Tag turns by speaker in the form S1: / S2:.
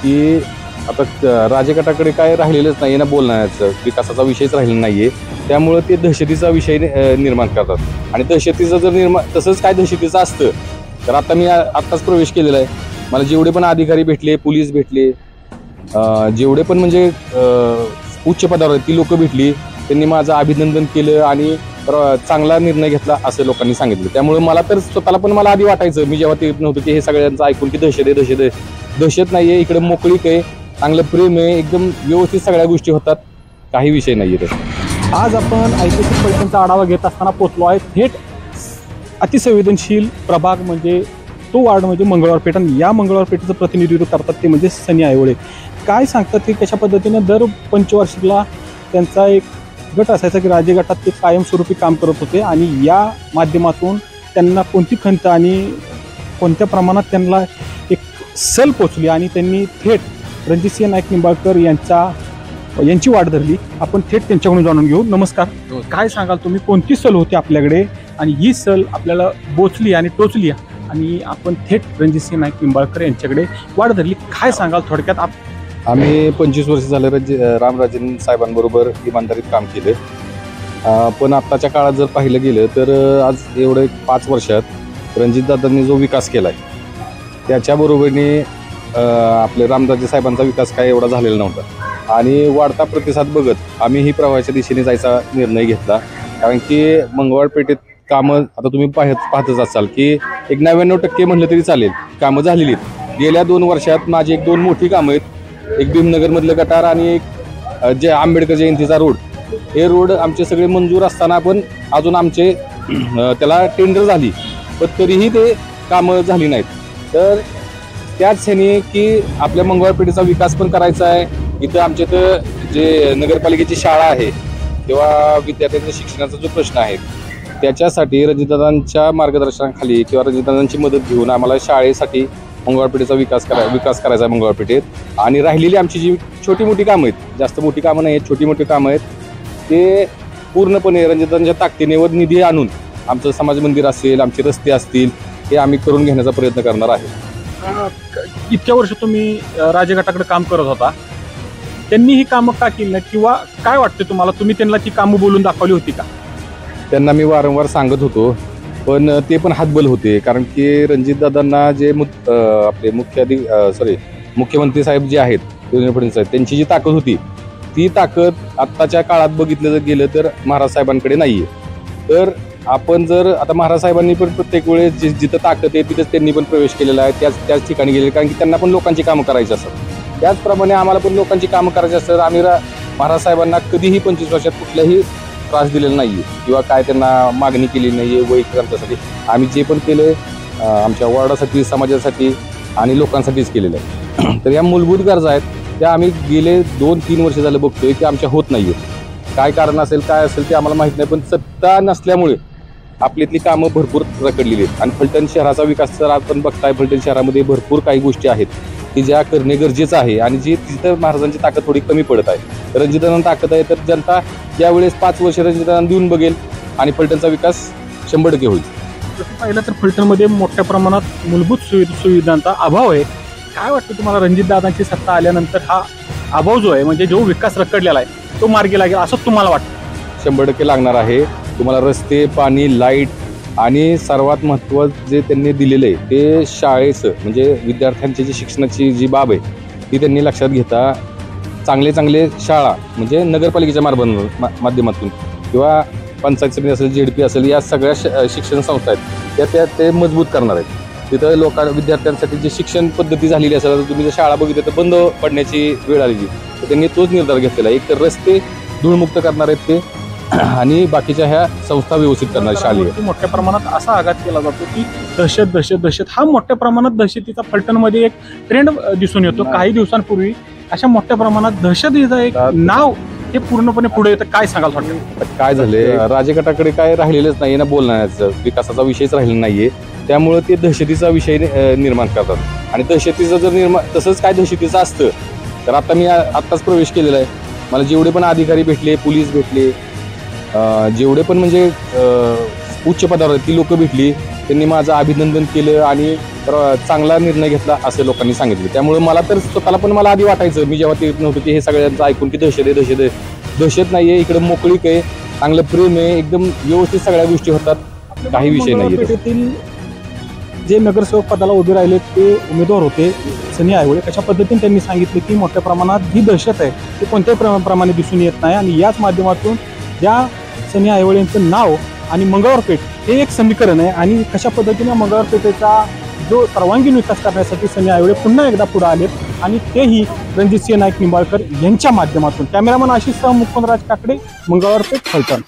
S1: की आता राजगटाकडे काय राहिलेलंच नाही ना, बोलण्याचं विकासाचा विषयच राहिलेला नाहीये. त्यामुळे ते दहशतीचा विषय निर्माण करतात आणि दहशतीचं जर तसंच काय दहशतीचं असतं तर आता मी आत्ताच प्रवेश केलेला आहे. मला जेवढे पण अधिकारी भेटले, पोलीस भेटले, जेवढे पण म्हणजे उच्च पदावर ती लोक भेटली, त्यांनी माझं अभिनंदन केलं आणि चांगला निर्णय घेतला असं लोकांनी सांगितलं. त्यामुळे मला तर स्वतःला पण मला आधी वाटायचं, मी जेव्हा ते नव्हतं की हे सगळ्यांचं ऐकून की दहशत आहे, दहशत आहे. दहशत नाहीये, इकडे मोकळीक आहे, चांगलं प्रेम आहे, एकदम व्यवस्थित सगळ्या गोष्टी होतात, काही विषय नाहीये.
S2: आज आपण ऐतिहासिक पैठणचा आढावा घेत असताना पोहोचलो आहे थेट अतिसंवेदनशील प्रभाग म्हणजे तो वार्ड म्हणजे मंगळवार पेठ. या मंगळवार पेठेचं प्रतिनिधित्व करतात ते म्हणजे सनी आयवळे. काय सांगतात की कशा पद्धतीने दर पंचवार्षिकला त्यांचा एक गट असायचा की राज्य गटात ते कायमस्वरूपी काम करत होते आणि या माध्यमातून त्यांना कोणती खंत आणि कोणत्या प्रमाणात त्यांना एक सल पोचली आणि त्यांनी थेट रणजितसिंह नाईक निंबाळकर यांची वाट धरली. आपण थेट त्यांच्याकडून जाणून घेऊ. नमस्कार, काय सांगाल तुम्ही, कोणती सल होती आपल्याकडे आणि ही सल आपल्याला बोचली आणि टोचली आणि आपण थेट रणजितसिंह नाईक निंबाळकर यांच्याकडे वाट धरली, काय सांगाल थोडक्यात?
S1: आम्ही 25 वर्ष झाले रामराजेन साहेबांबरोबर इमानदारीत काम केले. पण आत्ताच्या काळात जर पाहिलं गेलं तर आज एवढे 5 वर्षात रणजितदादांनी जो विकास केला आहे त्याच्याबरोबरीने आपले रामराजे साहेबांचा विकास काय एवढा झालेला नव्हता आणि वाढता प्रतिसाद बघत आम्ही ही प्रवाहाच्या दिशेने जायचा निर्णय घेतला. कारण की मंगळवार पेठेत कामं आता तुम्ही पाहतच असाल की एक 99% म्हणलं तरी चालेल कामं झालेली आहेत. गेल्या 2 वर्षात माझी 1-2 मोठी कामं आहेत. एक भीमनगरमधलं गटार आणि एक जे आंबेडकर जयंतीचा रोड, हे रोड आमचे सगळे मंजूर असताना पण अजून आमचे त्याला टेंडर झाली पण तरीही ते कामं झाली नाहीत. तर त्याच ह्याने की आपल्या मंगळवार पेठेचा विकास पण करायचा आहे. इथं आमच्या इथं जे नगरपालिकेची शाळा आहे किंवा विद्यार्थ्यांच्या शिक्षणाचा जो प्रश्न आहे त्याच्यासाठी रणजितदादांच्या मार्गदर्शनाखाली किंवा रणजितदादांची मदत घेऊन आम्हाला शाळेसाठी मंगळवार पेठेचा विकास करायचा आहे मंगळवार पेठेत. आणि राहिलेली आमची जी छोटी मोठी कामं आहेत, जास्त मोठी कामं नाही आहेत, छोटी मोठी कामं आहेत, ते पूर्णपणे रणजितदादांच्या ताकदीनेवर निधी आणून आमचं समाज मंदिर असेल, आमचे रस्ते असतील, हे आम्ही करून घेण्याचा प्रयत्न करणार आहे.
S2: इतक्या वर्ष तुम्ही राजगटाकडे काम करत होता, त्यांनी ही कामं का केली नाही किंवा काय वाटतं तुम्हाला, तुम्ही त्यांना ती कामं बोलून दाखवली होती का?
S1: त्यांना मी वारंवार सांगत होतो पण ते पण हातबल होते. कारण की रणजितदादांना जे आपले मुख्यमंत्री साहेब जे आहेत देवेंद्र फडणवीस साहेब, त्यांची जी ताकद होती ती ताकद आत्ताच्या काळात बघितलं गेलं तर महाराज साहेबांकडे नाहीये. तर आपण जर आता महाराज साहेबांनी पण प्रत्येक वेळेस जिथं ताकद आहे तिथंच त्यांनी पण प्रवेश केलेला आहे, त्याच ठिकाणी गेले. कारण की त्यांना पण लोकांची कामं करायची असतात, त्याचप्रमाणे आम्हाला पण लोकांची कामं करायची असतात. आम्ही महाराज साहेबांना कधीही 25 वर्षात कुठल्याही त्रास दिलेला नाहीये किंवा काय त्यांना मागणी केली नाहीये वैयक्तिक आमच्यासाठी. आम्ही जे पण केलंय आमच्या वॉर्डासाठी, समाजासाठी आणि लोकांसाठीच केलेलं आहे. तर या मूलभूत गरजा आहेत त्या आम्ही गेले 2-3 वर्ष झालं बघतोय की आमच्या होत नाहीये. काय कारण असेल काय असेल ते आम्हाला माहित नाही, पण सत्ता नसल्यामुळे आपल्यातली कामं भरपूर रखडलेली आहेत. आणि फलटण शहराचा विकास जर आपण बघताय, फलटण शहरामध्ये भरपूर काही गोष्टी आहेत की ज्या करणे गरजेचं आहे आणि जी तिथं महाराजांची ताकद थोडी कमी पडत आहे. रणजितदादांना ताकद आहे तर जनता यावेळेस 5 वर्ष रणजितदादांना देऊन बघेल आणि फलटणचा विकास 100% होईल.
S2: तसं पाहिलं तर फलटणमध्ये मोठ्या प्रमाणात मूलभूत सुविधांचा अभाव आहे. काय वाटतं तुम्हाला, रणजितदादांची सत्ता आल्यानंतर हा अभाव जो आहे म्हणजे जो विकास रखडलेला आहे तो मार्गी लागेल असं तुम्हाला वाटतं?
S1: 100% लागणार आहे. तुम्हाला रस्ते, पाणी, लाईट आणि सर्वात महत्त्वाचं जे त्यांनी दिलेलं आहे ते शाळेचं म्हणजे विद्यार्थ्यांची जी शिक्षणाची जी बाब आहे ती त्यांनी लक्षात घेता चांगले शाळा म्हणजे नगरपालिकेच्या माध्यमातून किंवा पंचायत समिती असेल, ZP असेल, या सगळ्या शिक्षण संस्था आहेत ते मजबूत करणार आहेत. तिथं विद्यार्थ्यांसाठी जी शिक्षण पद्धती झालेली असेल, तुम्ही जर शाळा बघितल्या तर बंद पडण्याची वेळ आलेली, तर त्यांनी तोच निर्धार घेतलेला आहे. एक तर रस्ते धूळमुक्त करणार आहेत ते आणि बाकीच्या ह्या संस्था व्यवस्थित करणार. शालेय
S2: मोठ्या प्रमाणात असा आघात केला जातो की दहशत हा मोठ्या प्रमाणात दहशतीचा फलटणमध्ये एक ट्रेंड दिसून येतो. काही दिवसांपूर्वी अशा मोठ्या प्रमाणात दहशतीचं एक नाव हे पूर्णपणे पुढे येतं. काय सांगाल थोडक्यात?
S1: काय झाले, राजगटाकडे काय राहिलेलंच नाही ना, बोलण्याचं विकासाचा विषयच राहिलेला नाहीये. त्यामुळे ते दहशतीचा विषय निर्माण करतात आणि दहशतीचं जर तसंच काय दहशतीचं असतं तर आता मी आत्ताच प्रवेश केलेला आहे. मला जेवढे पण अधिकारी भेटले, पोलीस भेटले, जेवढे पण म्हणजे उच्च पदावर ती लोक भेटली, त्यांनी माझं अभिनंदन केलं आणि चांगला निर्णय घेतला असं लोकांनी सांगितलं. त्यामुळे मला तर स्वतःला पण मला आधी वाटायचं, मी जेव्हा ते नव्हतं की हे सगळ्यांचं ऐकून की दहशत आहे दहशत आहे. दहशत नाही आहे, इकडे मोकळीक आहे, चांगलं प्रेम आहे, एकदम व्यवस्थित सगळ्या गोष्टी होतात, काही विषय नाही.
S2: मंगळवारपेठेतील जे नगरसेवक पदाला उभे राहिले ते उमेदवार होते सनी आयवळे. कशा पद्धतीने त्यांनी सांगितलं की मोठ्या प्रमाणात जी दहशत आहे ती कोणत्याही प्रमाणे दिसून येत नाही आणि याच माध्यमातून ज्या सनी आयवळे यांचं नाव आणि मंगळवारपेठ हे एक समीकरण आहे आणि कशा पद्धतीने मंगळवारपेठेचा जो सर्वांगीण विकास करण्यासाठी सनी आयवळे पुन्हा एकदा पुढे आलेत आणि तेही रणजितसिंह नाईक निंबाळकर यांच्या माध्यमातून. कॅमेरामन आशिष सह मुकुंदराज काकडे, मंगळवारपेठ, फलटण.